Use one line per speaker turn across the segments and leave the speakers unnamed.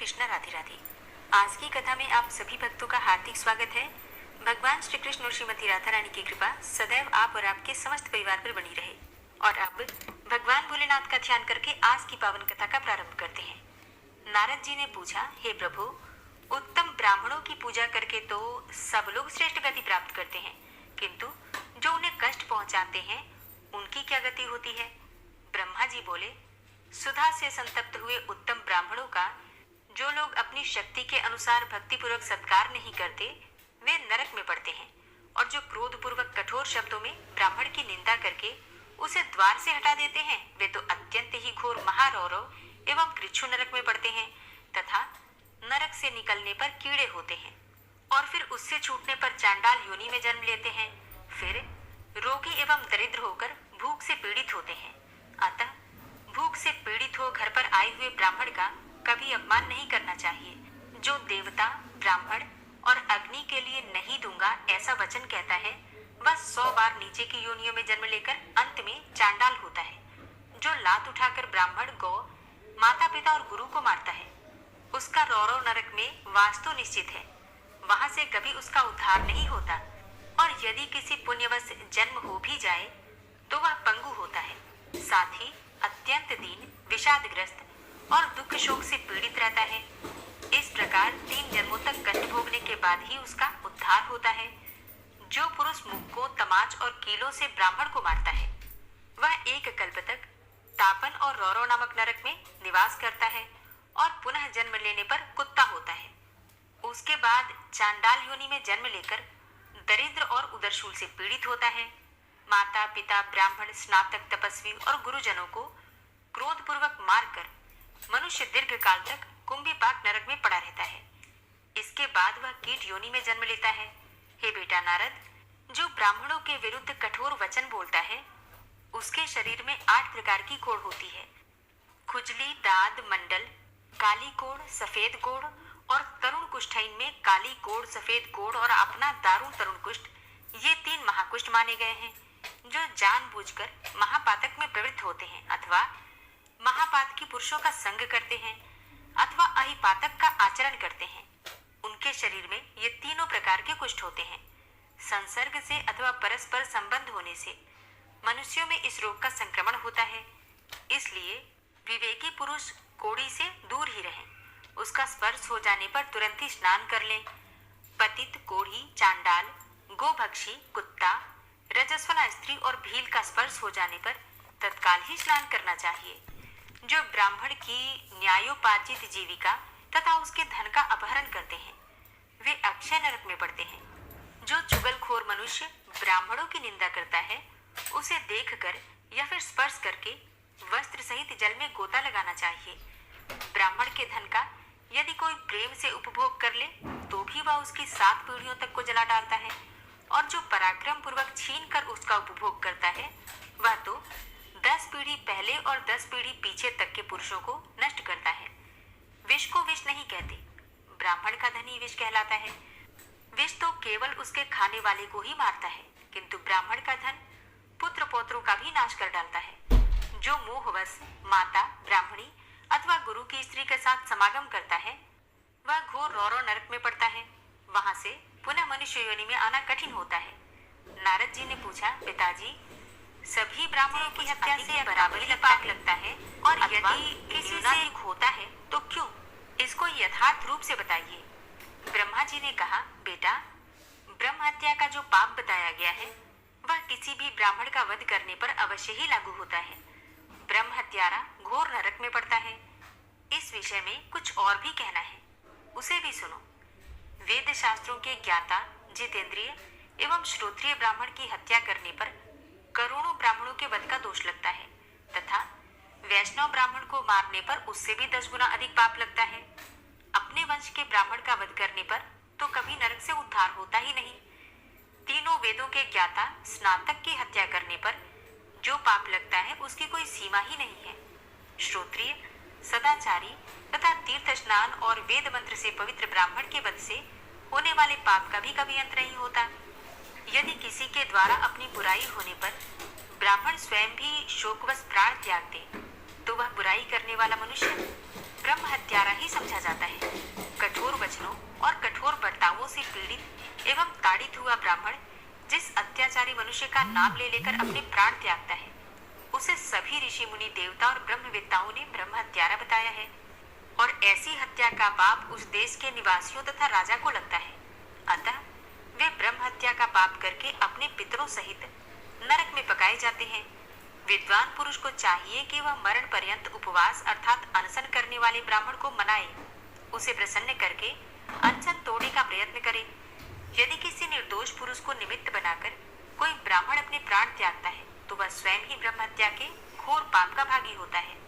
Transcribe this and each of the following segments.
कृष्णा। राधे राधे। आज की कथा में आप सभी भक्तों का हार्दिक स्वागत है। भगवान श्री कृष्ण और श्रीमती राधा रानी की कृपा सदैव आप और आपके समस्त परिवार पर बनी रहे। और अब भगवान भोलेनाथ का ध्यान करके आज की पावन कथा का प्रारंभ करते हैं। नारद जी ने पूछा, हे प्रभु, उत्तम ब्राह्मणों की पूजा करके तो सब लोग श्रेष्ठ गति प्राप्त करते हैं, किंतु जो उन्हें कष्ट पहुंचाते हैं उनकी क्या गति होती है? ब्रह्मा जी बोले, सुधा से संतप्त हुए उत्तम ब्राह्मणों का जो लोग अपनी शक्ति के अनुसार भक्तिपूर्वक सत्कार नहीं करते वे नरक में पड़ते हैं, और जो क्रोधपूर्वक कठोर शब्दों में ब्राह्मण की निंदा करके उसे द्वार से हटा देते हैं वे तो अत्यंत ही घोर महारौरव एवं कृच्छु नरक में पड़ते हैं, तथा नरक से निकलने पर कीड़े होते हैं और फिर उससे छूटने पर चांडाल योनि में जन्म लेते हैं, फिर रोगी एवं दरिद्र होकर भूख से पीड़ित होते हैं। अतः भूख से पीड़ित हो घर पर आए हुए ब्राह्मण का कभी अपमान नहीं करना चाहिए। जो देवता, ब्राह्मण और अग्नि के लिए नहीं दूंगा ऐसा वचन कहता है, वह 100 बार नीचे की योनियों में जन्म लेकर अंत में चांडाल होता है। जो लात उठाकर ब्राह्मण, गौ, माता पिता और गुरु को मारता है उसका रौरव नरक में वास तो निश्चित है, वहां से कभी उसका उद्धार नहीं होता, और यदि किसी पुण्यवश जन्म हो भी जाए तो वह पंगु होता है, साथ ही अत्यंत दीन, विषादग्रस्त और दुख शोक से पीड़ित रहता है। इस प्रकार 3 जन्मों तक कष्ट भोगने के बाद ही उसका उद्धार होता है। जो पुरुष मुक्को, तमाच और कीलों से ब्राह्मण को मारता है वह 1 कल्प तक तापन और रौरव नामक नरक में निवास करता है और पुनः जन्म लेने पर कुत्ता होता है। उसके बाद चांडाल योनि में जन्म लेकर दरिद्र और उदरशूल से पीड़ित होता है। माता पिता, ब्राह्मण, स्नातक, तपस्वी और गुरुजनों को क्रोधपूर्वक मारकर मनुष्य दीर्घ काल तक कुंभीपाक नरक में पड़ा रहता है। इसके बाद वह कीट योनि में जन्म लेता है। हे बेटा नारद, जो ब्राह्मणों के विरुद्ध कठोर वचन बोलता है उसके शरीर में 8 प्रकार की कोढ़ होती है। खुजली, दाद, मंडल, काली कोढ़, सफेद कोढ़ और तरुण कुष्ठइन में काली कोढ़, सफेद कोढ़ और अपना दारुण तरुण कुष्ठ, ये 3 महाकुष्ठ माने गए हैं जो जानबूझकर महापातक में प्रवृत्त होते हैं, अथवा महापातकी पुरुषों का संग करते हैं, अथवा अहिपातक का आचरण करते हैं। उनके शरीर में ये तीनों प्रकार के कुष्ठ होते हैं। संसर्ग से अथवा परस्पर संबंध होने से मनुष्यों में इस रोग का संक्रमण होता है। इसलिए विवेकी पुरुष कोढ़ी से दूर ही रहें। उसका स्पर्श हो जाने पर तुरंत ही स्नान कर लें। पतित, कोढ़ी, चांडाल, गोभक्षी, कुत्ता, रजस्वला स्त्री और भील का स्पर्श हो जाने पर तत्काल ही स्नान करना चाहिए। जो ब्राह्मण की न्यायोपार्जित जीविका तथा उसके धन का अपहरण करते हैं वे अक्षय नरक में पड़ते हैं। जो चुगलखोर मनुष्य ब्राह्मणों की निंदा करता है उसे देखकर या फिर स्पर्श करके वस्त्र सहित जल में गोता लगाना चाहिए। ब्राह्मण के धन का यदि कोई प्रेम से उपभोग कर ले तो भी वह उसकी 7 पीढ़ियों तक को जला डालता है, और जो पराक्रम पूर्वक छीन कर उसका उपभोग करता है वह तो 10 पीढ़ी पहले और 10 पीढ़ी पीछे तक के पुरुषों को नष्ट करता है। विष को विष नहीं कहते, ब्राह्मण का धन ही विष कहलाता है। विष तो केवल उसके खाने वाले को ही मारता है, किंतु ब्राह्मण का धन पुत्र पौत्रों का भी नाश कर डालता है। जो मोहवश माता, ब्राह्मणी अथवा गुरु की स्त्री के साथ समागम करता है वह घोर रौरव नरक में पड़ता है। वहां से पुनः मनुष्य योनि में आना कठिन होता है। नारद जी ने पूछा, पिताजी, सभी ब्राह्मणों की हत्या से बराबर ही पाप लगता है, और यदि किसी से दुख होता है तो क्यों? इसको यथार्थ रूप से बताइए। ब्रह्मा जी ने कहा, बेटा, ब्रह्म हत्या का जो पाप बताया गया है वह किसी भी ब्राह्मण का वध करने पर अवश्य ही लागू होता है। ब्रह्म हत्यारा घोर नरक में पड़ता है। इस विषय में कुछ और भी कहना है, उसे भी सुनो। वेद शास्त्रों के ज्ञाता, जितेंद्रिय एवं श्रोत्रिय ब्राह्मण की हत्या करने पर करोड़ों ब्राह्मणों के वध का दोष लगता है, तथा वैष्णव ब्राह्मण को मारने पर उससे भी 10 गुना अधिक पाप लगता है। अपने वंश के ब्राह्मण का वध करने पर तो कभी नरक से उद्धार होता ही नहीं। तीनों वेदों के ज्ञाता स्नातक की हत्या करने पर जो पाप लगता है उसकी कोई सीमा ही नहीं है। श्रोत्रिय, सदाचारी तथा तीर्थ स्नान और वेद मंत्र से पवित्र ब्राह्मण के वध से होने वाले पाप का भी कभी अंत नहीं होता। यदि किसी के द्वारा अपनी बुराई होने पर ब्राह्मण स्वयं भी शोकवश प्राण त्याग दे तो वह बुराई करने वाला मनुष्य ब्रह्म हत्यारा ही समझा जाता है। कठोर वचनों और कठोर बर्तावों से पीड़ित एवं ताड़ित हुआ ब्राह्मण जिस अत्याचारी मनुष्य का नाम ले लेकर अपने प्राण त्यागता है, उसे सभी ऋषि मुनि देवता और ब्रह्मवेत्ताओं ने ब्रह्म हत्यारा बताया है। और ऐसी हत्या का पाप उस देश के निवासियों तथा राजा को लगता है। अतः वे ब्रह्म हत्या का पाप करके अपने पितरों सहित नरक में पकाए जाते हैं। विद्वान पुरुष को चाहिए कि वह मरण पर्यंत उपवास अर्थात अनशन करने वाले ब्राह्मण को मनाए, उसे प्रसन्न करके अनशन तोड़ने का प्रयत्न करे। यदि किसी निर्दोष पुरुष को निमित्त बनाकर कोई ब्राह्मण अपने प्राण त्यागता है, तो वह स्वयं ही ब्रह्म हत्या के घोर पाप का भागी होता है।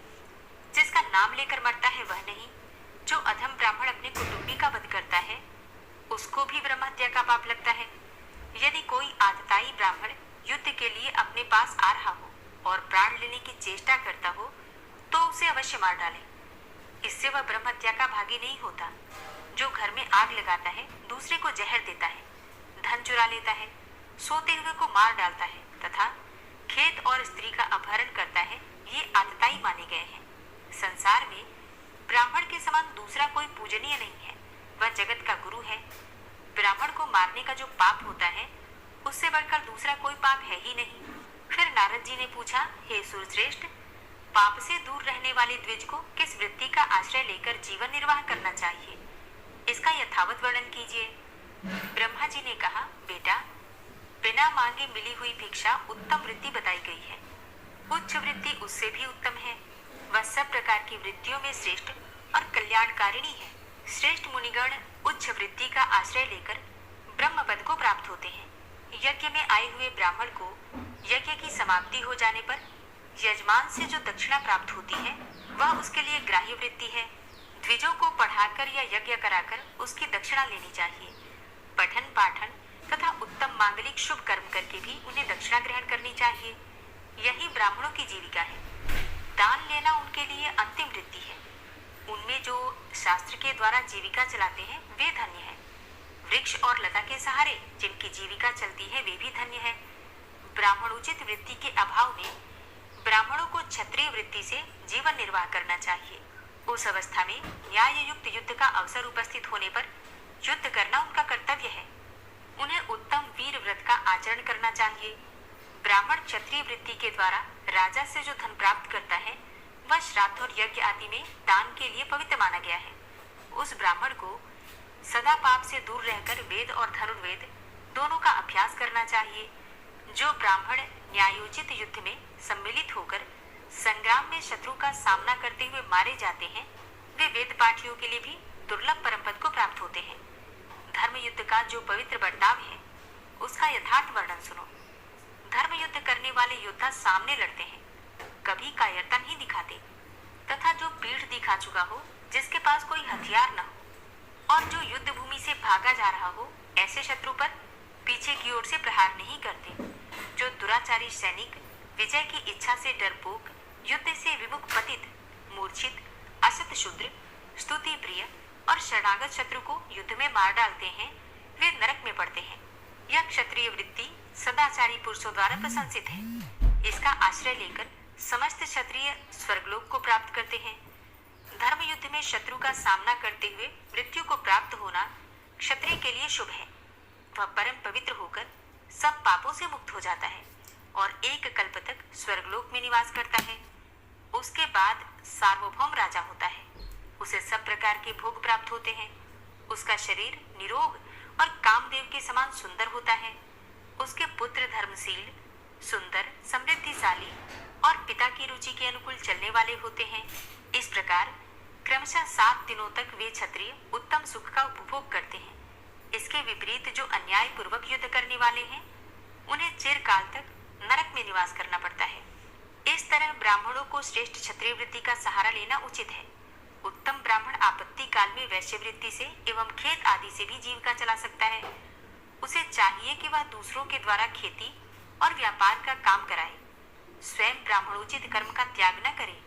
जिसका नाम लेकर मरता है वह नहीं, जो अधम ब्राह्मण अपने कुटुंबी का वध करता है, उसको भी ब्रह्म हत्या का पाप लगता है। यदि कोई आतताई ब्राह्मण युद्ध के लिए अपने पास आ रहा हो और प्राण लेने की चेष्टा करता हो, तो उसे अवश्य मार डाले। इससे वह ब्रह्म हत्या का भागी नहीं होता। जो घर में आग लगाता है, दूसरे को जहर देता है, धन चुरा लेता है, सोते हुए को मार डालता है तथा खेत और स्त्री का अपहरण करता है, ये आतताई माने गए हैं। संसार में ब्राह्मण के समान दूसरा कोई पूजनीय नहीं है, वह जगत का गुरु है। ब्राह्मण को मारने का जो पाप होता है, उससे बढ़कर दूसरा कोई पाप है ही नहीं। फिर नारद जी ने पूछा, हे सुरश्रेष्ठ, पाप से दूर रहने वाले द्विज को किस वृत्ति का आश्रय लेकर जीवन निर्वाह करना चाहिए, इसका यथावत वर्णन कीजिए। ब्रह्मा जी ने कहा, बेटा, बिना मांगे मिली हुई भिक्षा उत्तम वृत्ति बताई गई है। उच्च वृत्ति उससे भी उत्तम है। वह सब प्रकार की वृत्तियों में श्रेष्ठ और कल्याणकारिणी है। श्रेष्ठ मुनिगण उच्च वृत्ति का आश्रय लेकर ब्रह्म पद को प्राप्त होते हैं। यज्ञ में आए हुए ब्राह्मण को यज्ञ की समाप्ति हो जाने पर यजमान से जो दक्षिणा प्राप्त होती है, वह उसके लिए ग्राह्य वृत्ति है। द्विजों को पढ़ाकर या यज्ञ कराकर उसकी दक्षिणा लेनी चाहिए। पठन पाठन तथा उत्तम मांगलिक शुभ कर्म करके भी उन्हें दक्षिणा ग्रहण करनी चाहिए। यही ब्राह्मणों की जीविका है। दान लेना उनके लिए अंतिम वृत्ति है। उनमें जो शास्त्र के द्वारा जीविका चलाते हैं, वे धन्य हैं। वृक्ष और लता के सहारे जिनकी जीविका चलती है, वे भी धन्य हैं। ब्राह्मणोचित वृत्ति के अभाव में ब्राह्मणों को क्षत्रिय वृत्ति से जीवन निर्वाह करना चाहिए। उस अवस्था में न्याय युक्त युद्ध का अवसर उपस्थित होने पर युद्ध करना उनका कर्तव्य है। उन्हें उत्तम वीर व्रत का आचरण करना चाहिए। ब्राह्मण क्षत्रिय वृत्ति के द्वारा राजा से जो धन प्राप्त करता है, वह श्राद्ध और यज्ञ आदि में दान के लिए पवित्र माना गया है। उस ब्राह्मण को सदा पाप से दूर रहकर वेद और धनुर्वेद दोनों का अभ्यास करना चाहिए। जो ब्राह्मण न्यायोचित युद्ध में सम्मिलित होकर संग्राम में शत्रु का सामना करते हुए मारे जाते हैं, वे वेद पाठियों के लिए भी दुर्लभ परम पद को प्राप्त होते हैं। धर्म युद्ध का जो पवित्र बर्ताव है, उसका यथार्थ वर्णन सुनो। धर्म युद्ध करने वाले योद्धा सामने लड़ते हैं, कभी कायरता नहीं दिखाते, तथा जो पीठ दिखा चुका हो, जिसके पास कोई हथियार न हो और जो युद्ध भूमि से भागा जा रहा हो, ऐसे शत्रु पर पीछे की ओर से प्रहार नहीं करते। जो दुराचारी सैनिक विजय की इच्छा से डरपोक, युद्ध से विमुख पतित, मूर्छित, असत शूद्र, स्तुति प्रिय और शरणागत शत्रु को युद्ध में मार डालते हैं, वे नरक में पड़ते हैं। यह क्षत्रिय वृत्ति सदाचारी पुरुषों द्वारा प्रशंसित है। इसका आश्रय लेकर समस्त क्षत्रिय स्वर्गलोक को प्राप्त करते हैं। धर्म युद्ध में शत्रु का सामना करते हुए मृत्यु को प्राप्त होना क्षत्रिय के लिए शुभ है। वह परम पवित्र होकर सब पापों से मुक्त हो जाता है और एक कल्प तक स्वर्गलोक में निवास करता है। उसके बाद सार्वभौम राजा होता है। उसे सब प्रकार के भोग प्राप्त होते हैं। उसका शरीर निरोग और कामदेव के समान सुंदर होता है। उसके पुत्र धर्मशील, सुंदर, समृद्धिशाली और पिता की रुचि के अनुकूल चलने वाले होते हैं। इस प्रकार क्रमशः 7 दिनों तक वे क्षत्रिय उत्तम सुख का उपभोग करते हैं। इसके विपरीत जो अन्याय पूर्वक युद्ध करने वाले हैं, उन्हें चिरकाल तक नरक में निवास करना पड़ता है। इस तरह ब्राह्मणों को श्रेष्ठ क्षत्रिय वृत्ति का सहारा लेना उचित है। उत्तम ब्राह्मण आपत्ति काल में वैश्य वृत्ति से एवं खेत आदि से भी जीविका चला सकता है। उसे चाहिए कि वह दूसरों के द्वारा खेती और व्यापार का काम कराए, स्वयं ब्राह्मणोचित कर्म का त्याग न करे।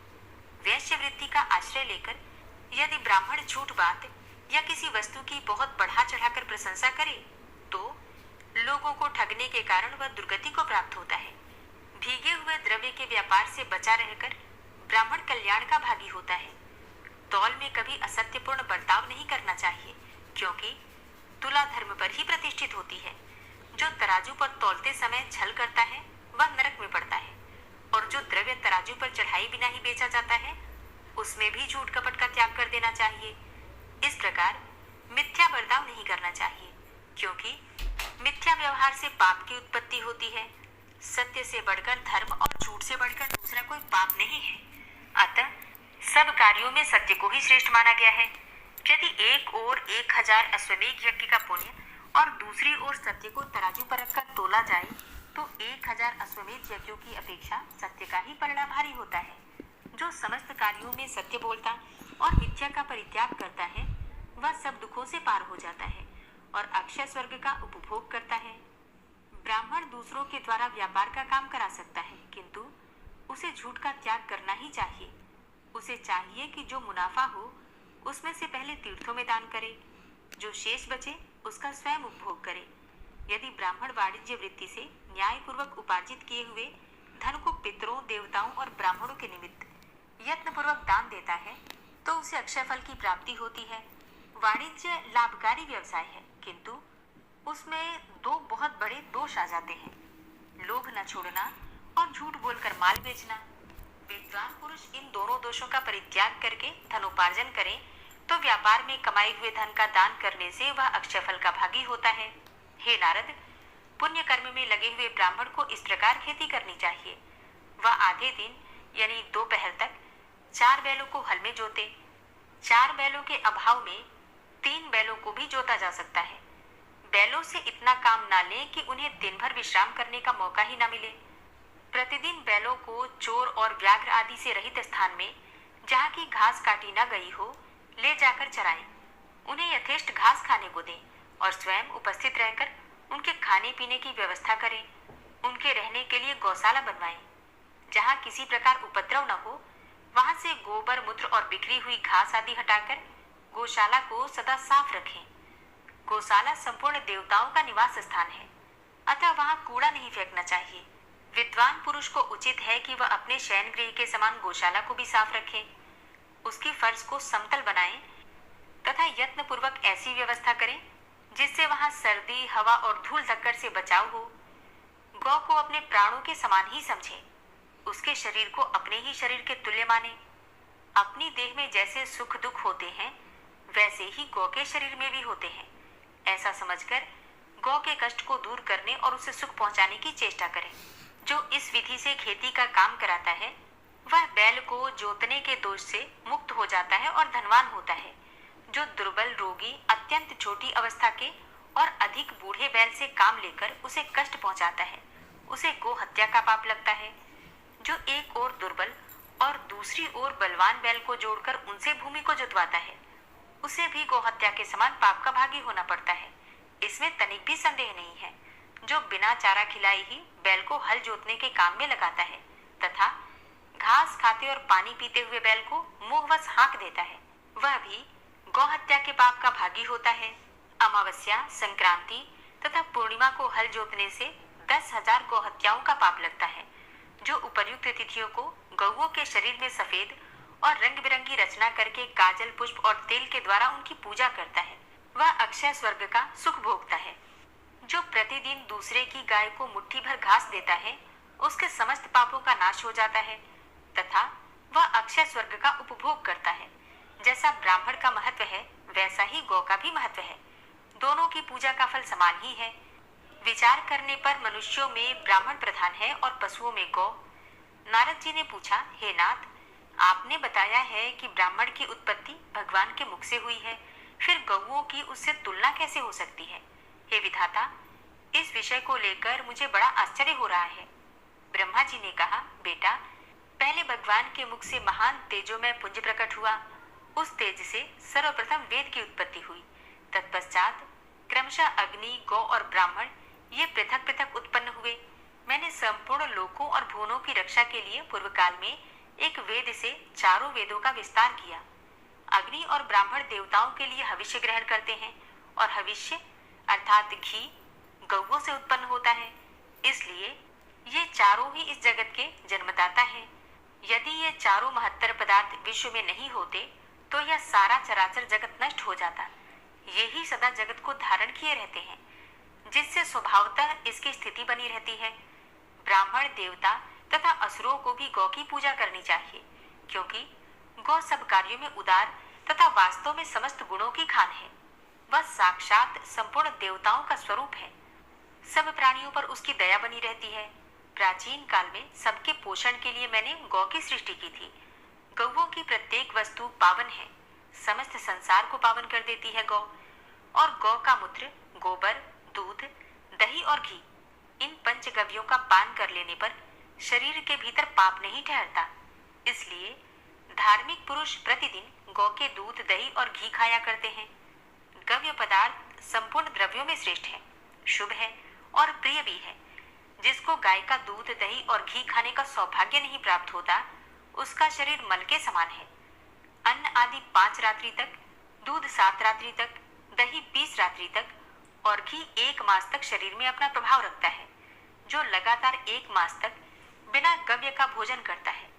वैश्य वृत्ति का आश्रय लेकर यदि ब्राह्मण झूठ बात या किसी वस्तु की बहुत बढ़ा चढ़ाकर प्रशंसा करे, तो लोगों को ठगने के कारण वह दुर्गति को प्राप्त होता है। भीगे हुए द्रव्य के व्यापार से बचा रहकर ब्राह्मण कल्याण का भागी होता है। तौल में कभी असत्यपूर्ण बर्ताव नहीं करना चाहिए, क्योंकि तुला धर्म पर ही प्रतिष्ठित होती है। जो तराजू पर तौलते समय छल करता है वह नरक में पड़ता है, और जो द्रव्य तराजू पर चढ़ाई बिना ही बेचा जाता है उसमें भी झूठ कपट का त्याग कर देना चाहिए। इस प्रकार मिथ्या बर्ताव नहीं करना चाहिए, क्योंकि मिथ्या व्यवहार से पाप की उत्पत्ति होती है। सत्य से बढ़कर धर्म और झूठ से बढ़कर दूसरा कोई पाप नहीं है। अतः सब कार्यों में सत्य को ही श्रेष्ठ माना गया है। यदि एक ओर 1000 अश्वमेध यज्ञ का पुण्य और दूसरी ओर सत्य को तराजू पर रखकर तोला जाए तो 1000 अश्वमेध यज्ञों की अपेक्षा सत्य का ही पलड़ा भारी होता है। जो समस्त कार्यों में सत्य बोलता और मिथ्या का परित्याग करता है वह सब दुखों से पार हो जाता है और अक्षय स्वर्ग का उपभोग करता है। ब्राह्मण दूसरों के द्वारा व्यापार का काम करा सकता है, किंतु उसे झूठ का त्याग करना ही चाहिए। उसे चाहिए कि जो मुनाफा हो उसमें से पहले तीर्थों में दान करे, जो शेष बचे उसका स्वयं उपभोग करे। यदि ब्राह्मण वाणिज्य वृत्ति से न्यायपूर्वक उपार्जित किए हुए धन को पितरों, देवताओं और ब्राह्मणों के निमित्त यत्नपूर्वक दान देता है तो उसे अक्षय फल की प्राप्ति होती है। वाणिज्य लाभकारी व्यवसाय है, किंतु उसमें दो बहुत बड़े दोष आ जाते हैं: लोभ न छोड़ना और झूठ बोलकर माल बेचना। विद्वान पुरुष इन दोनों दोषों का परित्याग करके धनोपार्जन करें तो व्यापार में कमाए हुए धन का दान करने से वह अक्षय फल का भागी होता है। हे नारद, पुण्य कर्म में लगे हुए ब्राह्मण को इस प्रकार खेती करनी चाहिए। वह आधे दिन यानी दोपहर तक 4 बैलों को हल में जोते। 4 बैलों के अभाव में 3 बैलों को भी जोता जा सकता है। बैलों से इतना काम ना लें कि उन्हें दिन भर विश्राम करने का मौका ही ना मिले। प्रतिदिन बैलों को चोर और व्याघ्र आदि से रहित स्थान में, जहाँ की घास काटी न गई हो, ले जाकर चराएं। उन्हें यथेष्ट घास खाने को दें और स्वयं उपस्थित रहकर उनके खाने पीने की व्यवस्था करें। उनके रहने के लिए गौशाला बनवाएं। जहाँ किसी प्रकार उपद्रव न हो वहां से गोबर, मूत्र और बिखरी हुई घास आदि हटाकर गौशाला को सदा साफ रखें। गौशाला संपूर्ण देवताओं का निवास स्थान है, अतः वहां कूड़ा नहीं फेंकना चाहिए। विद्वान पुरुष को उचित है कि वह अपने शयन गृह के समान गौशाला को भी साफ रखे, उसकी फर्श को समतल बनाएं तथा यत्न पूर्वक ऐसी व्यवस्था करें जिससे वहां सर्दी, हवा और धूल धक्कर से बचाव हो। गौ को अपने प्राणों के समान ही समझें, उसके शरीर को अपने ही शरीर के तुल्य माने। अपनी देह में जैसे सुख दुख होते हैं वैसे ही गौ के शरीर में भी होते हैं। ऐसा समझकर गौ के कष्ट को दूर करने और उसे सुख पहुंचाने की चेष्टा करें। जो इस विधि से खेती का काम कराता है वह बैल को जोतने के दोष से मुक्त हो जाता है और धनवान होता है। जो दुर्बल, रोगी, अत्यंत छोटी अवस्था के और अधिक बूढ़े बैल से काम लेकर उसे कष्ट पहुंचाता है उसे गो हत्या का पाप लगता है। जो एक ओर दुर्बल और दूसरी ओर बलवान बैल को जोड़कर उनसे भूमि को जुतवाता है उसे भी गो हत्या के समान पाप का भागी होना पड़ता है। इसमें तनिक भी संदेह नहीं है। जो बिना चारा खिलाए ही बैल को हल जोतने के काम में लगाता है तथा घास खाते और पानी पीते हुए बैल को मुंहवश हाँक देता है वह भी गौ हत्या के पाप का भागी होता है। अमावस्या, संक्रांति तथा पूर्णिमा को हल जोतने से 10,000 गौ हत्याओं का पाप लगता है। जो उपर्युक्त तिथियों को गौओं के शरीर में सफेद और रंग बिरंगी रचना करके काजल, पुष्प और तेल के द्वारा उनकी पूजा करता है वह अक्षय स्वर्ग का सुख भोगता है। जो प्रतिदिन दूसरे की गाय को मुट्ठी भर घास देता है उसके समस्त पापों का नाश हो जाता है तथा वह अक्षय स्वर्ग का उपभोग करता है। जैसा ब्राह्मण का महत्व है वैसा ही गौ का भी महत्व है। दोनों की पूजा का फल समान ही है। विचार करने पर मनुष्यों में ब्राह्मण प्रधान है और पशुओं में गौ। नारद जी ने पूछा, हे नाथ, आपने बताया है कि ब्राह्मण की उत्पत्ति भगवान के मुख से हुई है, फिर गौओं की उससे तुलना कैसे हो सकती है? हे विधाता, इस विषय को लेकर मुझे बड़ा आश्चर्य हो रहा है। ब्रह्मा जी ने कहा, बेटा, पहले भगवान के मुख से महान तेजोमय पुंज प्रकट हुआ। उस तेज से सर्वप्रथम वेद की उत्पत्ति हुई। तत्पश्चात क्रमशः अग्नि, गौ और ब्राह्मण ये पृथक पृथक उत्पन्न हुए। मैंने संपूर्ण लोकों और भुवनों की रक्षा के लिए पूर्व काल में एक वेद से 4 वेदों का विस्तार किया। अग्नि और ब्राह्मण देवताओं के लिए हविष्य ग्रहण करते हैं और हविष्य अर्थात घी गौओं से उत्पन्न होता है। इसलिए ये चारों ही इस जगत के जन्मदाता हैं। यदि ये चारों महत्तर पदार्थ विश्व में नहीं होते तो यह सारा चराचर जगत नष्ट हो जाता। यही सदा जगत को धारण किए रहते हैं, जिससे स्वभावतः इसकी स्थिति बनी रहती है। ब्राह्मण, देवता तथा असुरों को भी गौ की पूजा करनी चाहिए, क्योंकि गौ सब कार्यों में उदार तथा वास्तव में समस्त गुणों की खान है। वह साक्षात संपूर्ण देवताओं का स्वरूप है। सब प्राणियों पर उसकी दया बनी रहती है। प्राचीन काल में सबके पोषण के लिए मैंने गौ की सृष्टि की थी। गौओं की प्रत्येक वस्तु पावन है, समस्त संसार को पावन कर देती है गौ। और गौ का मूत्र, गोबर, दूध, दही और घी, इन पंचगव्यों का पान कर लेने पर शरीर के भीतर पाप नहीं ठहरता। इसलिए धार्मिक पुरुष प्रतिदिन गौ के दूध, दही और घी खाया करते हैं। गव्य पदार्थ संपूर्ण द्रव्यों में श्रेष्ठ है, शुभ है और प्रिय भी है। जिसको गाय का दूध, दही और घी खाने का सौभाग्य नहीं प्राप्त होता, उसका शरीर मल के समान है। अन्न आदि 5 रात्रि तक, दूध 7 रात्रि तक, दही 20 रात्रि तक और घी 1 मास तक शरीर में अपना प्रभाव रखता है। जो लगातार 1 मास तक बिना गव्य का भोजन करता है,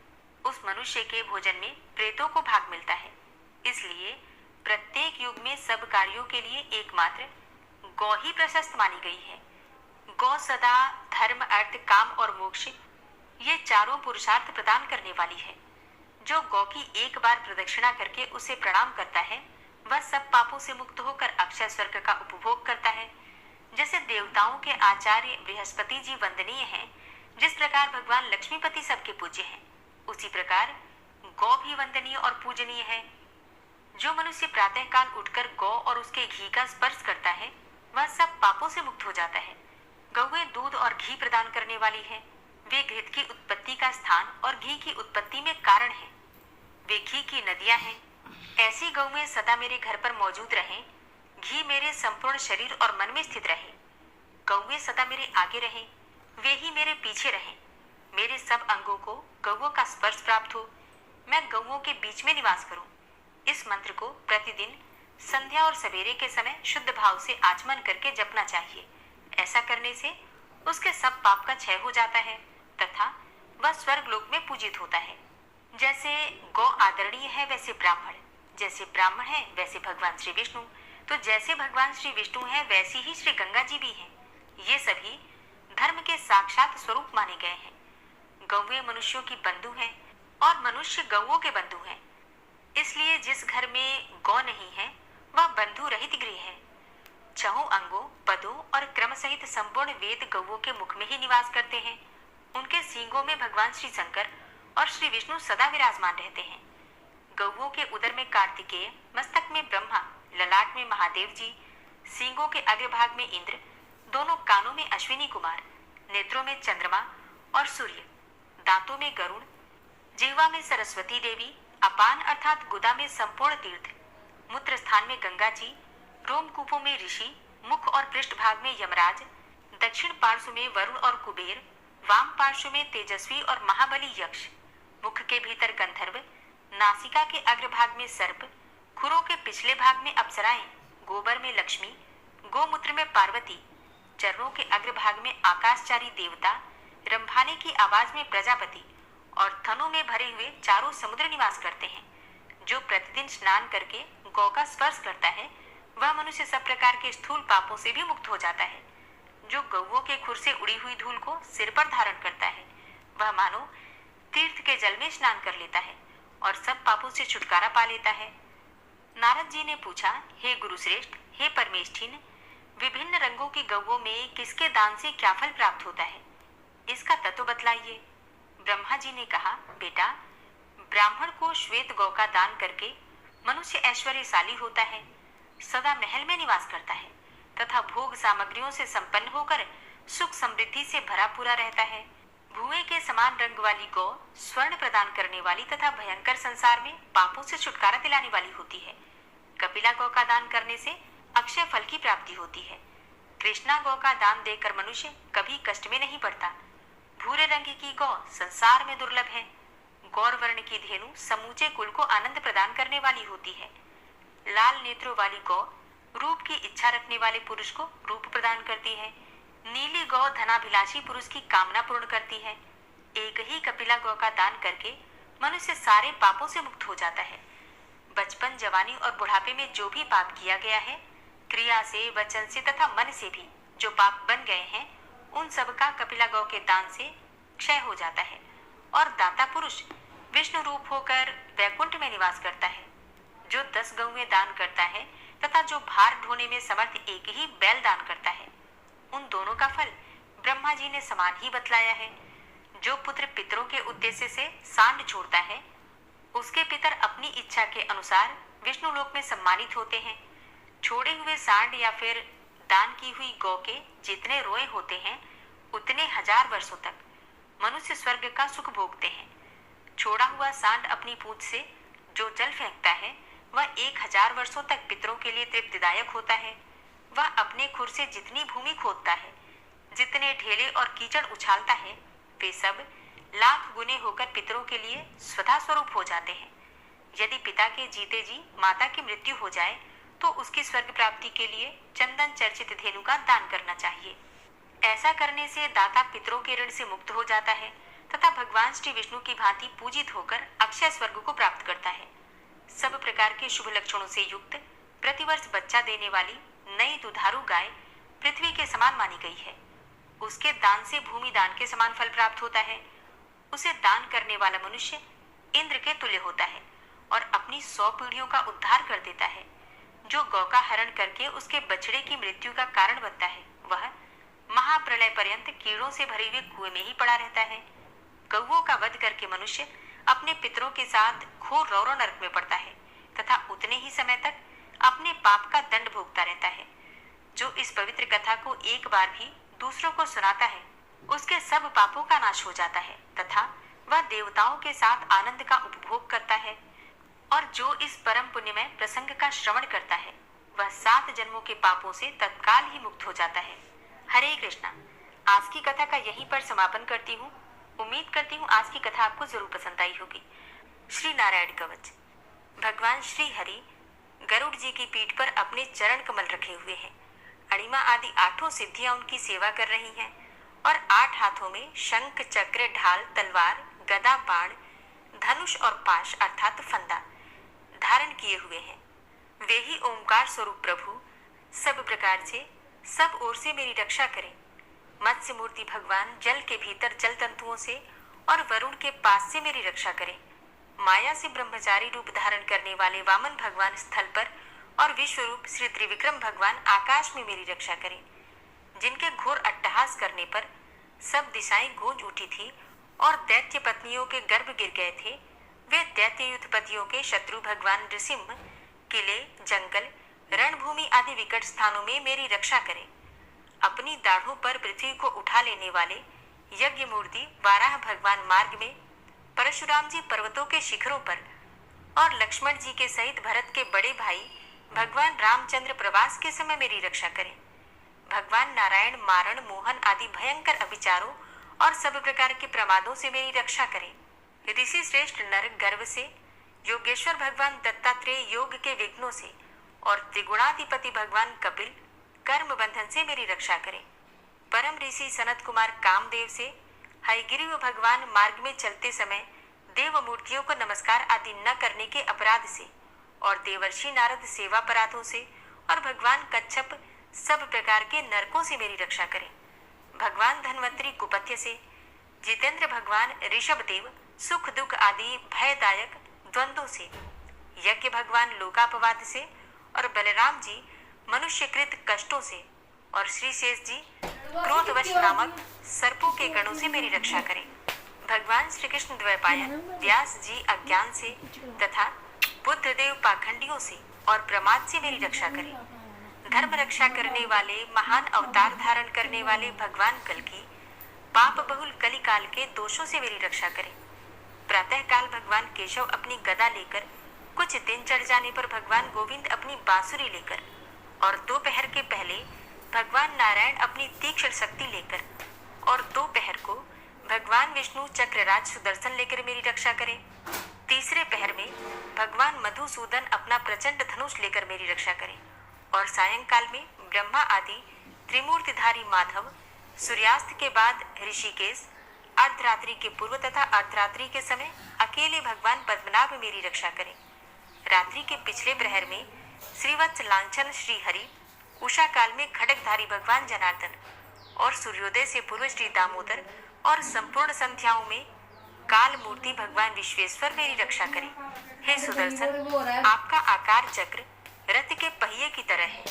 उस मनुष्य के भोजन में प्रेतों को भाग मिलता है। इसलिए प्रत्येक युग में सब कार्यों के लिए एकमात्र गौ ही प्रशस्त मानी गई है। गौ सदा धर्म, अर्थ, काम और मोक्ष, ये चारों पुरुषार्थ प्रदान करने वाली है। जो गौ की एक बार प्रदक्षिणा करके उसे प्रणाम करता है, वह सब पापों से मुक्त होकर अक्षय स्वर्ग का उपभोग करता है। जैसे देवताओं के आचार्य बृहस्पति जी वंदनीय हैं, जिस प्रकार भगवान लक्ष्मीपति सबके पूज्य हैं, उसी प्रकार गौ भी वंदनीय और पूजनीय है। जो मनुष्य प्रातः काल उठकर गौ और उसके घी का स्पर्श करता है, वह सब पापों से मुक्त हो जाता है। गौएं दूध और घी प्रदान करने वाली है। वे घृत की उत्पत्ति का स्थान और घी की उत्पत्ति में कारण है। वे घी की नदियां हैं। ऐसी गौएं सदा मेरे घर पर मौजूद रहें। घी मेरे संपूर्ण शरीर और मन में स्थित रहे। गौएं सदा मेरे आगे रहें, वे ही मेरे पीछे रहें। मेरे सब अंगों को गौओं का स्पर्श प्राप्त हो, मैं गौओं के बीच में निवास करूं। इस मंत्र को प्रतिदिन संध्या और सवेरे के समय शुद्ध भाव से आचमन करके जपना चाहिए। ऐसा करने से उसके सब पाप का क्षय हो जाता है तथा वह स्वर्ग लोक में पूजित होता है। जैसे गौ आदरणीय है, वैसे ब्राह्मण, जैसे ब्राह्मण है वैसे भगवान श्री विष्णु, तो जैसे भगवान श्री विष्णु है वैसी ही श्री गंगा जी भी हैं। ये सभी धर्म के साक्षात स्वरूप माने गए हैं। गौएं मनुष्यों की बंधु हैं और मनुष्य गौओं के बंधु हैं। इसलिए जिस घर में गौ नहीं है, वह बंधु रहित गृह है। छहों अंगों, पदों और क्रम सहित संपूर्ण वेद गौओं के मुख में ही निवास करते हैं। उनके सींगों में भगवान श्री शंकर और श्री विष्णु सदा विराजमान रहते हैं। गौओं के उदर में कार्तिकेय, मस्तक में ब्रह्मा, ललाट में महादेव जी, सींगों के अग्रभाग में इंद्र, दोनों कानों में अश्विनी कुमार, नेत्रों में चंद्रमा और सूर्य, दांतों में गरुड़, जिह्वा में सरस्वती देवी, अपान अर्थात गुदा में संपूर्ण तीर्थ, मूत्र स्थान में गंगा जी, रोमकूपों में ऋषि, मुख और पृष्ठभाग में यमराज, दक्षिण पार्श्व में वरुण और कुबेर, वाम पार्श्व में तेजस्वी और महाबली यक्ष, मुख के भीतर गंधर्व, नासिका के अग्रभाग में सर्प, खुरों के पिछले भाग में अप्सराएं, गोबर में लक्ष्मी, गोमूत्र में पार्वती, चरणों के अग्रभाग में आकाशचारी देवता, रंभाने की आवाज में प्रजापति और थनों में भरे हुए चारों समुद्र निवास करते हैं। जो प्रतिदिन स्नान करके गौ का स्पर्श करता है, वह मनुष्य सब प्रकार के स्थूल पापों से भी मुक्त हो जाता है। जो गौओं के खुर से उड़ी हुई धूल को सिर पर धारण करता है, वह मानो तीर्थ के जल में स्नान कर लेता है और सब पापों से छुटकारा पा लेता है। नारद जी ने पूछा, हे गुरुश्रेष्ठ, हे परमेष्ठिन, विभिन्न रंगों की गौओं में किसके दान से क्या फल प्राप्त होता है, इसका तत्व बतलाइए। ब्रह्मा जी ने कहा, बेटा, ब्राह्मण को श्वेत गौ का दान करके मनुष्य ऐश्वर्यशाली होता है, सदा महल में निवास करता है तथा भोग सामग्रियों से संपन्न होकर सुख समृद्धि से भरा पूरा रहता है। भुए के समान रंग वाली गौ स्वर्ण प्रदान करने वाली तथा भयंकर संसार में पापों से छुटकारा दिलाने वाली होती है। कपिला गौ का दान करने से अक्षय फल की प्राप्ति होती है। कृष्णा गौ का दान देकर मनुष्य कभी कष्ट में नहीं पड़ता। भूरे रंग की गौ संसार में दुर्लभ है। गौर वर्ण की धेनु समूचे कुल को आनंद प्रदान करने वाली होती है। लाल नेत्रों वाली गौ रूप की इच्छा रखने वाले पुरुष को रूप प्रदान करती है। नीली गौ धनाभिलाषी पुरुष की कामना पूर्ण करती है। एक ही कपिला गौ का दान करके मनुष्य सारे पापों से मुक्त हो जाता है। बचपन, जवानी और बुढ़ापे में जो भी पाप किया गया है, क्रिया से, वचन से तथा मन से भी जो पाप बन गए हैं, उन सब का कपिला गौ के दान से क्षय हो जाता है और दाता पुरुष विष्णु रूप होकर वैकुंठ में निवास करता है। जो 10 गौएं दान करता है तथा जो भार ढोने में समर्थ एक ही बैल दान करता है, उन दोनों का फल ब्रह्मा जी ने समान ही बतलाया है। जो पुत्र पितरों के उद्देश्य से सांड छोड़ता है, उसके पितर अपनी इच्छा के अनुसार विष्णु लोक में सम्मानित होते हैं। छोड़े हुए सांड या फिर दान की हुई गौ के जितने रोए होते हैं, उतने 1000 वर्षों तक मनुष्य स्वर्ग का सुख भोगते हैं। छोड़ा हुआ सांड अपनी पूंछ से जो जल फेंकता है, वह 1000 वर्षों तक पितरों के लिए तृप्तिदायक होता है। वह अपने खुर से जितनी भूमि खोदता है, जितने ढेले और कीचड़ उछालता है, वे सब लाख गुने होकर पितरों के लिए स्वधा स्वरूप हो जाते हैं। यदि पिता के जीते जी माता की मृत्यु हो जाए, तो उसकी स्वर्ग प्राप्ति के लिए चंदन चर्चित धेनु का दान करना चाहिए। ऐसा करने से दाता पितरों के ऋण से मुक्त हो जाता है तथा भगवान श्री विष्णु की भांति पूजित होकर अक्षय स्वर्ग को प्राप्त करता है। सब प्रकार के शुभ लक्षणों से युक्त, प्रतिवर्ष बच्चा देने वाली नई दुधारू गाय पृथ्वी के समान मानी गई है। उसके दान से भूमि दान के समान फल प्राप्त होता है। उसे दान करने वाला मनुष्य इंद्र के तुल्य होता है और अपनी 100 पीढ़ियों का उद्धार कर देता है। जो गौ का हरण करके उसके बछड़े की मृत्यु का कारण बनता है, वह महाप्रलय पर्यंत कीड़ों से भरे हुए कुएं में ही पड़ा रहता है। गौओं का वध करके मनुष्य अपने पितरों के साथ घोर रौरव नरक में पड़ता है तथा उतने ही समय तक अपने पाप का दंड भोगता रहता है। जो इस पवित्र कथा को एक बार भी दूसरों को सुनाता है, उसके सब पापों का नाश हो जाता है तथा वह देवताओं के साथ आनंद का उपभोग करता है। और जो इस परम पुण्यमय प्रसंग का श्रवण करता है, वह 7 जन्मों के पापों से तत्काल ही मुक्त हो जाता है। हरे कृष्णा। आज की कथा का यहीं पर समापन करती हूँ। उम्मीद करती हूँ आज की कथा आपको जरूर पसंद आई होगी। श्री नारायण कवच। भगवान श्री हरि गरुड़ जी की पीठ पर अपने चरण कमल रखे हुए हैं। अणिमा आदि 8 सिद्धियां उनकी सेवा कर रही हैं और 8 हाथों में शंख, चक्र, ढाल, तलवार, गदा, बाण, धनुष और पाश अर्थात फंदा धारण किए हुए हैं। वे ही ओंकार स्वरूप प्रभु सब प्रकार से, सब ओर से मेरी रक्षा करें। मत्स्य मूर्ति भगवान जल के भीतर जल तंतुओं से और वरुण के पास से मेरी रक्षा करें। माया से ब्रह्मचारी रूप धारण करने वाले वामन भगवान स्थल पर और विश्व रूप श्री त्रिविक्रम भगवान आकाश में मेरी रक्षा करें। जिनके घोर अट्टहास करने पर सब दिशाएं गूंज उठी थी और दैत्य पत्नियों के गर्भ गिर गए थे, वे दैत्य युद्धपतियों के शत्रु भगवान नृसिंह किले, जंगल, रणभूमि आदि विकट स्थानों में मेरी रक्षा करें। अपनी दाढ़ों पर पृथ्वी को उठा लेने वाले यज्ञ मूर्ति वाराह भगवान मार्ग में, परशुराम जी पर्वतों के शिखरों पर और लक्ष्मण जी के सहित भरत के बड़े भाई भगवान रामचंद्र प्रवास के समय मेरी रक्षा करें। भगवान नारायण मारण, मोहन आदि भयंकर अभिचारों और सब प्रकार के प्रमादों से मेरी रक्षा करें। ऋषि श्रेष्ठ नर गर्व से, योगेश्वर भगवान दत्तात्रेय योग के विघ्नों से और त्रिगुणाधिपति भगवान कपिल कर्म बंधन से मेरी रक्षा करें। परम ऋषि सनत कुमार कामदेव से, हयग्रीव भगवान मार्ग में चलते समय देव मूर्तियों को नमस्कार आदि न करने के अपराध से और देवर्षि नारद सेवा अपराधों से और भगवान कच्छप सब प्रकार के नरकों से मेरी रक्षा करें। भगवान धन्वंतरी कुपथ्य से, जितेंद्र भगवान ऋषभ देव सुख दुख आदि भयदायक द्वंद्वों से, यज्ञ भगवान लोकापवाद से और बलराम जी मनुष्यकृत कष्टों से और श्री शेष जी क्रोधवश नामक सर्पों के गणों से मेरी रक्षा करें। भगवान श्री कृष्ण द्वैपायन व्यास जी अज्ञान से तथा बुद्धदेव पाखंडियों से और प्रमाद से मेरी रक्षा करें। धर्म रक्षा करने वाले महान अवतार धारण करने वाले भगवान कल्कि पाप बहुल कली काल के दोषों से मेरी रक्षा करें। प्रातः काल भगवान केशव अपनी गदा लेकर, कुछ दिन चढ़ जाने पर भगवान गोविंद अपनी बांसुरी लेकर और दोपहर के पहले भगवान नारायण अपनी तीक्ष्ण शक्ति लेकर और दोपहर को भगवान विष्णु चक्रराज सुदर्शन लेकर मेरी रक्षा करें। तीसरे पहर में भगवान मधुसूदन अपना प्रचंड धनुष लेकर मेरी रक्षा करें और सायंकाल में ब्रह्मा आदि त्रिमूर्तिधारी माधव, सूर्यास्त के बाद ऋषिकेश, अर्धरात्रि के पूर्व तथा अर्धरात्रि के समय अकेले भगवान पद्मनाभ मेरी रक्षा करें। रात्रि के पिछले प्रहर में श्रीवत्स लांछन श्री हरि, उषा काल में खड्गधारी भगवान जनार्दन और सूर्योदय से पूर्व श्री दामोदर और संपूर्ण संध्याओं में काल मूर्ति भगवान विश्वेश्वर मेरी रक्षा करें। हे सुदर्शन, आपका आकार चक्र रथ के पहिए की तरह है।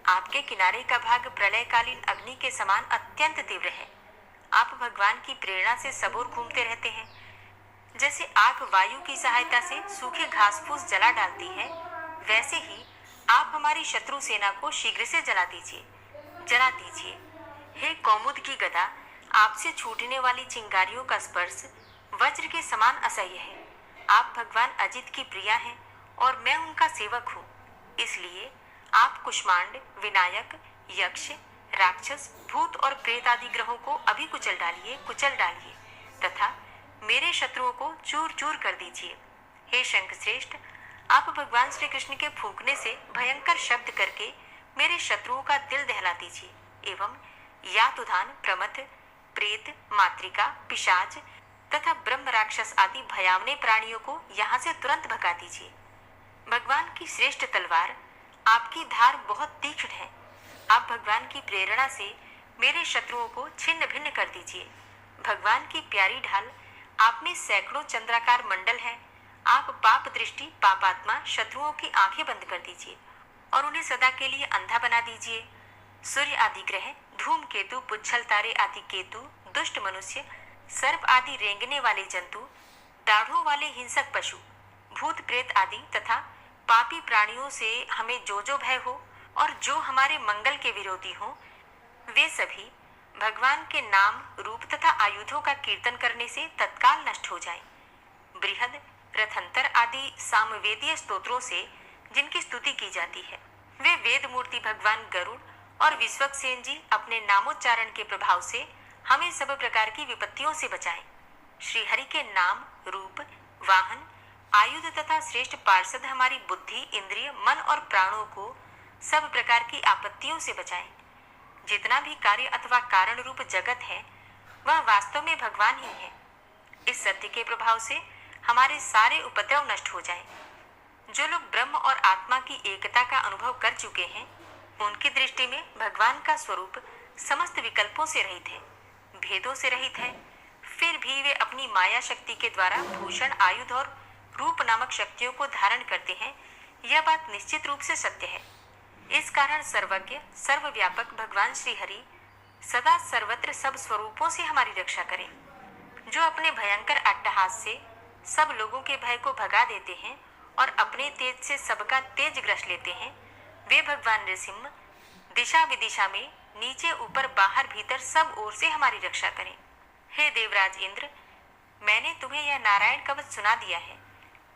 आपके किनारे का भाग प्रलयकालीन अग्नि के समान अत्यंत तीव्र है। आप भगवान की प्रेरणा से सबोर घूमते रहते हैं। जैसे आग वायु की सहायता से सूखे घास फूस जला डालती है, वैसे ही आप हमारी शत्रु सेना को शीघ्र से जला दीजिए। हे कौमुद की गदा, आपसे छूटने वाली चिंगारियों का स्पर्श वज्र के समान असह्य है। आप भगवान अजित की प्रिया हैं और मैं उनका सेवक हूँ। इसलिए आप कुष्मांड, विनायक, यक्ष, राक्षस, भूत और प्रेत आदि ग्रहों को अभी कुचल डालिए तथा मेरे शत्रुओं को चूर चूर कर दीजिए। हे शंख श्रेष्ठ, आप भगवान श्री कृष्ण के फूंकने से भयंकर शब्द करके मेरे शत्रुओं का दिल दहला दीजिए एवं यातुधान, प्रमथ, प्रेत, मातृका, पिशाच तथा ब्रह्म राक्षस आदि भयावने प्राणियों को यहाँ से तुरंत भगा दीजिए। भगवान की श्रेष्ठ तलवार, आपकी धार बहुत तीक्ष्ण है। आप भगवान की प्रेरणा से मेरे शत्रुओं को छिन्न भिन्न कर दीजिए। भगवान की प्यारी ढाल, आप में सैकड़ों चंद्राकार मंडल हैं। आप पाप दृष्टि, पापात्मा शत्रुओं की आंखें बंद कर दीजिए और उन्हें सदा के लिए अंधा बना दीजिए। सूर्य आदि ग्रह, धूमकेतु, पुच्छल तारे आदि केतु, दुष्ट मनुष्य, सर्प आदि रेंगने वाले जंतु, दाढ़ों वाले हिंसक पशु, भूत प्रेत आदि तथा पापी प्राणियों से हमें जो भय हो और जो हमारे मंगल के विरोधी हो, वे सभी भगवान के नाम, रूप तथा आयुधों का कीर्तन करने से तत्काल नष्ट हो जाए। बृहद, रथंतर आदि सामवेदीय स्तोत्रों से जिनकी स्तुति की जाती है, वे वेद मूर्ति भगवान गरुड़ और विश्वक्सेन जी अपने नामोच्चारण के प्रभाव से हमें सब प्रकार की विपत्तियों से बचाएं। श्री हरि के नाम, रूप, वाहन, आयुध तथा श्रेष्ठ पार्षद हमारी बुद्धि, इंद्रिय, मन और प्राणों को सब प्रकार की आपत्तियों से बचाएं। जितना भी कार्य अथवा कारण रूप जगत है, वह वास्तव में भगवान ही है। इस सत्य के प्रभाव से हमारे सारे उपद्रव नष्ट हो जाएं। जो लोग ब्रह्म और आत्मा की एकता का अनुभव कर चुके हैं, उनकी दृष्टि में भगवान का स्वरूप समस्त विकल्पों से रहित है, भेदों से रहित है। फिर भी वे अपनी माया शक्ति के द्वारा भूषण, आयुध और रूप नामक शक्तियों को धारण करते हैं। यह बात निश्चित रूप से सत्य है। इस कारण सर्वज्ञ, सर्वव्यापक भगवान श्री हरि सदा सर्वत्र सब स्वरूपों से हमारी रक्षा करें। जो अपने भयंकर अट्टहास से सब लोगों के भय को भगा देते हैं और अपने तेज से सबका तेज ग्रस लेते हैं, वे भगवान नृसिंह दिशा विदिशा में, नीचे ऊपर बाहर भीतर सब ओर से हमारी रक्षा करें। हे देवराज इंद्र, मैंने तुम्हें यह नारायण कवच सुना दिया है।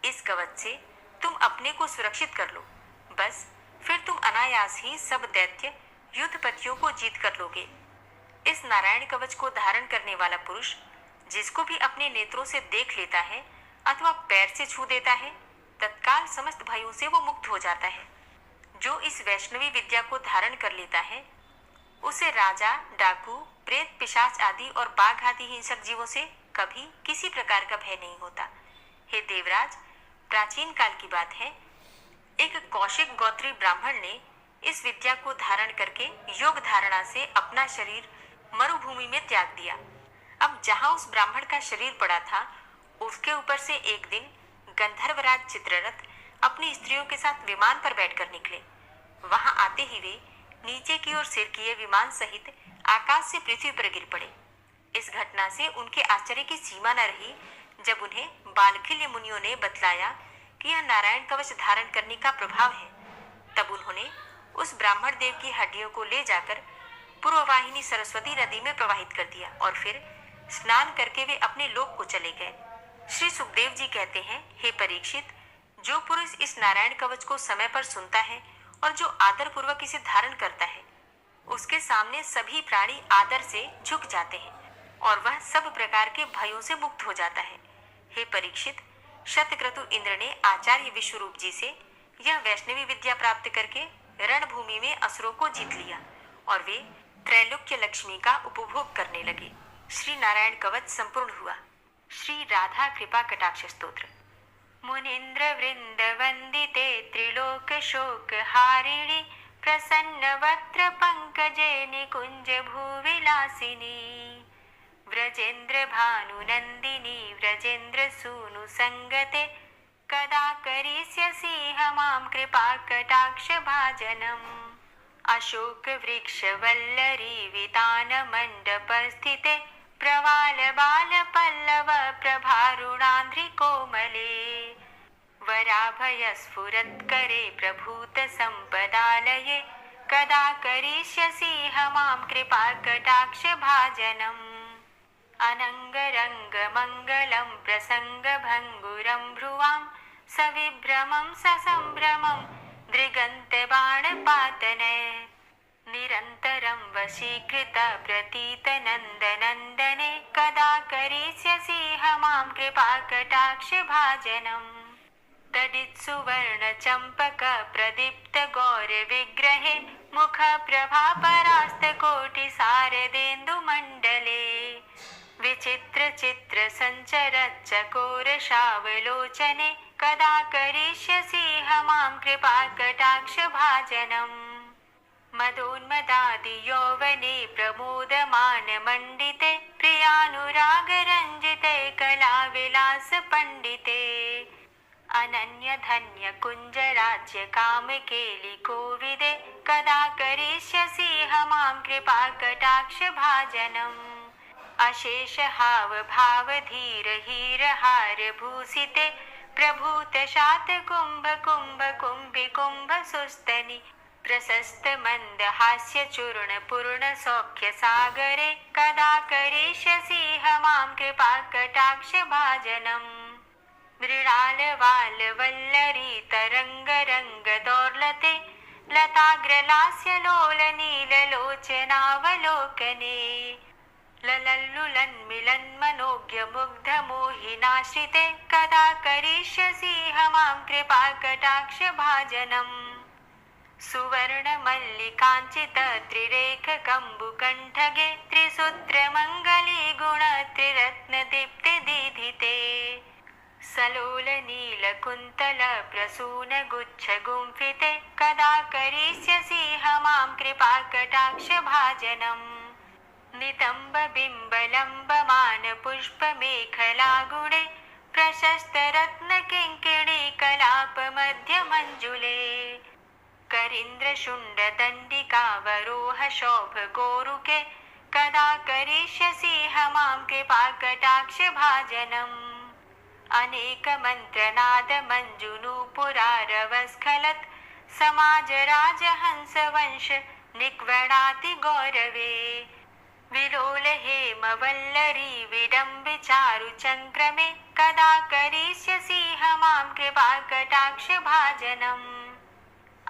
इस कवच से तुम अपने को सुरक्षित कर लो। बस फिर तुम अनायास ही सब दैत्य युद्धपतियों को जीत कर लोगे। इस नारायण कवच को धारण करने वाला पुरुष जिसको भी अपने नेत्रों से देख लेता है अथवा पैर से छू देता है, तत्काल समस्त भयों से वो मुक्त हो जाता है। जो इस वैष्णवी विद्या को धारण कर लेता है, उसे राजा, डाकू, प्रेत, पिशाच आदि और बाघ आदि हिंसक जीवों से कभी किसी प्रकार का भय नहीं होता। हे देवराज, प्राचीन काल की बात है, एक कौशिक गोत्री ब्राह्मण ने इस विद्या को धारण करके योग धारणा से अपना शरीर मरुभूमि में त्याग दिया। अब जहाँ उस ब्राह्मण का शरीर पड़ा था, उसके ऊपर से एक दिन गंधर्वराज चित्ररथ अपनी स्त्रियों के साथ विमान पर बैठकर निकले। वहां आते ही वे नीचे की ओर सिर किए विमान सहित आकाश से पृथ्वी पर गिर पड़े। इस घटना से उनके आश्चर्य की सीमा न रही जब उन्हें बालखिल्य मुनियों ने बतलाया कि यह नारायण कवच धारण करने का प्रभाव है। तब उन्होंने उस ब्राह्मण देव की हड्डियों को ले जाकर पूर्ववाहिनी सरस्वती नदी में प्रवाहित कर दिया और फिर स्नान करके वे अपने लोक को चले गए। श्री सुखदेव जी कहते हैं, हे परीक्षित, जो पुरुष इस नारायण कवच को समय पर सुनता है और जो आदर पूर्वक इसे धारण करता है, उसके सामने सभी प्राणी आदर से झुक जाते हैं और वह सब प्रकार के भयों से मुक्त हो जाता है। हे परीक्षित, शतक्रतु इंद्र ने आचार्य विश्वरूप जी से यह वैष्णवी विद्या प्राप्त करके रणभूमि में असुरों को जीत लिया और वे त्रैलोक्य लक्ष्मी का उपभोग करने लगे। श्री नारायण कवच संपूर्ण हुआ। श्री राधा कृपा कटाक्ष स्तोत्र। मुनीन्द्रवृन्दवन्दिते त्रिलोकशोकहारिणि प्रसन्नवक्त्रपङ्कजे निकुञ्जभूविलासिनी व्रजेन्द्रभानुनन्दिनी व्रजेन्द्रसूनुसङ्गते कदा करिष्यसि मां कृपाकटाक्षभाजनम् अशोकवृक्षवल्लरी वितानमण्डपस्थिते प्रवालबालपल्लव प्रभारुणान्ध्रिकोमले वराभयस्फुरत्करे प्रभूतसम्पदालये कदा करिष्यसि मां कृपाकटाक्षभाजनम् अनङ्गरङ्गमङ्गलं प्रसङ्गभङ्गुरं भ्रुवां सविभ्रमं ससम्भ्रमं दृगन्तबाणपातने निरन्तरं वशीकृत प्रतीतनन्दनन्दने कदा करिष्यसि मां कृपाकटाक्षभाजनम् तडित्सुवर्णचम्पक प्रदीप्तगौरविग्रहे मुखप्रभापरास्तकोटिसारदेन्दुमण्डले विचित्रचित्रसञ्चरच्चकोरशावलोचने कदा करिष्यसि मां कृपाकटाक्षभाजनम् मदोन्मदादियौवने प्रमोदमानमण्डिते प्रियानुरागरञ्जिते कलाविलासपण्डिते अनन्यधन्यकुञ्जराज्यकामकेलिकोविदे कदा करिष्यसि मां कृपाकटाक्षभाजनम् अशेषहावभावधीरहीरहारभूषिते प्रभूतशातकुम्भकुम्भकुम्भिकुम्भसुस्तनि प्रशस्तमन्दहास्यचूर्णपूर्णसौख्यसागरे कदा करिष्यसि मां कृपाकटाक्षभाजनम् मृणालवालवल्लरी तरङ्गरङ्गदौर्लते लताग्रलास्यलोलनीललोचनावलोकने ललल्लुलन्मिलन्मनोज्ञमुग्धमोहिनाश्रिते कदा करिष्यसि मां कृपाकटाक्षभाजनम् सुवर्णमल्लिकाञ्चितत्रिरेखकम्बुकण्ठगे त्रिसूत्रमङ्गलीगुणत्रिरत्नदीप्तिदीधिते सलोलनीलकुन्तलप्रसूनगुच्छगुम्फिते कदा करिष्यसि मां कृपाकटाक्षभाजनम् नितम्बबिम्बलम्बमानपुष्पमेखलागुणे प्रशस्तरत्नकिङ्किणीकलापमध्यमञ्जुले करीन्द्रशुण्डदण्डिकावरोहशोभगोरुके कदा करिष्यसि मां कृपाकटाक्षभाजनम् अनेकमन्त्रनादमञ्जुनूपुरारवस्खलत् समाजराजहंसवंश निक्वणाति गौरवे विलोलहेमवल्लरी विडम्बिचारुचङ्क्रमे कदा करिष्यसि मां कृपाकटाक्षभाजनम्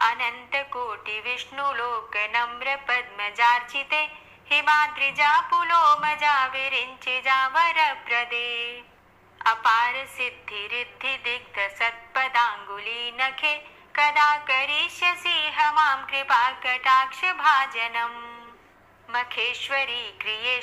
अनन्तकोटिविष्णुलोकनम्रपद्मजार्चिते हिमाद्रिजापुलोमजा विरिञ्चिजावरप्रदे अपारसिद्धिरिद्धिदिग्धसत्पदाङ्गुलीनखे कदा करिष्यसि मां कृपाकटाक्षभाजनम् मखेश्वरी क्रियेश्वरी